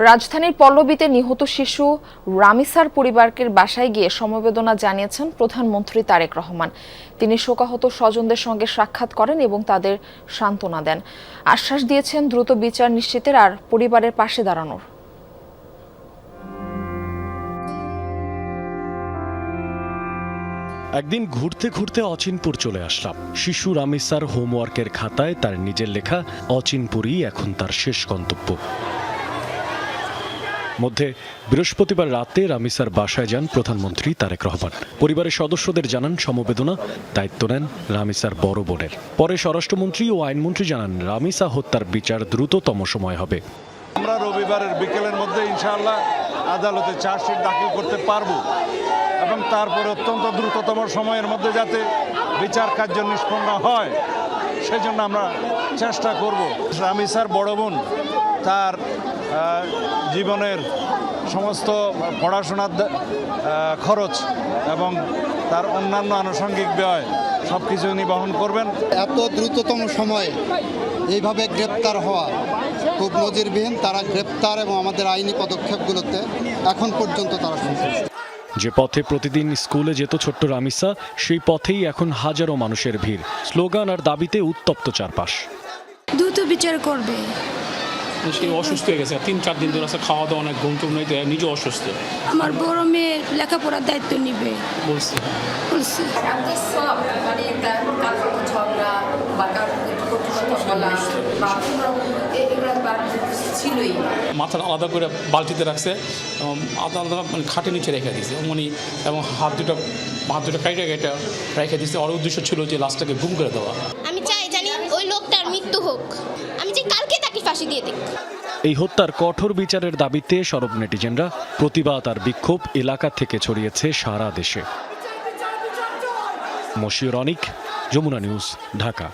রাজধানীর পল্লবীতে নিহত শিশু রামিসার পরিবারের বাসায় গিয়ে সমবেদনা জানিয়েছেন প্রধানমন্ত্রী তারেক রহমান। তিনি শোকাহত স্বজনদের সঙ্গে সাক্ষাৎ করেন এবং তাদের সান্ত্বনা দেন। আশ্বাস দিয়েছেন দ্রুত বিচার নিশ্চিতের আর পরিবারের পাশে দাঁড়ানোর। একদিন ঘুরতে ঘুরতে অচিনপুর চলে আসলাম। শিশু রামিসার হোমওয়ার্কের খাতায় তার নিজের লেখা অচিনপুরই এখন তার শেষ গন্তব্য। মধ্যে বৃহস্পতিবার রাতে রামিসার বাসায় যান প্রধানমন্ত্রী তারেক রহমান। পরিবারের সদস্যদের জানান সমবেদনা, দায়িত্ব নেন রামিসার বড় বোনের। পরে স্বরাষ্ট্রমন্ত্রী ও আইনমন্ত্রী জানান রামিসা হত্যার বিচার দ্রুততম সময় হবে। আমরা রবিবারের বিকেলের মধ্যে ইনশাআল্লাহ আদালতে চার্জশিট দাখিল করতে পারব এবং তারপরে অত্যন্ত দ্রুততম সময়ের মধ্যে যাতে বিচার কার্য নিষ্পন্ন হয় সেজন্য আমরা চেষ্টা করব। রামিসার বড় বোন তার জীবনের সমস্ত পড়াশোনার খরচ এবং তার অন্যান্য আনুষঙ্গিক ব্যয় সব কিছু উনি বহন করবেন। এত দ্রুততম সময়ে এইভাবে গ্রেপ্তার হওয়া খুব নজিরবিহীন। তারা গ্রেপ্তার এবং আমাদের আইনি পদক্ষেপগুলোতে এখন পর্যন্ত তারা সন্তুষ্ট। যে পথে প্রতিদিন স্কুলে যেত ছোট্ট রামিসা, সেই পথেই এখন হাজারো মানুষের ভিড়। স্লোগান আর দাবিতে উত্তপ্ত চারপাশ। দ্রুত বিচার করবে। সে অসুস্থ হয়ে গেছে, 3-4 দিন ধরে খাওয়া দাওয়া অনেক ঘুম টুম নেই, নিজে অসুস্থ। আমার বড় মেয়ে লেখাপড়ার দায়িত্ব নিবে বলছে। মাথা আলাদা করে বালতিতে রাখছে, আলাদা মানে খাটের নিচে রেখে দিয়েছে এবং হাত দুটো কাইটা রেখে দিয়েছে। ওর উদ্দেশ্য ছিল যে লাশটাকে গুম করে দেওয়া। আমি চাই জানি ওই লোকটার মৃত্যু হোক, আমি চাই কালকে তাকে ফাঁসি দিয়ে দিই। এই হত্যার কঠোর বিচারের দাবিতে সরব নেটিজেনরা। প্রতিবাদ আর বিক্ষোভ এলাকা থেকে ছড়িয়েছে সারা দেশে। মশিউর অনিক, যমুনা নিউজ, ঢাকা।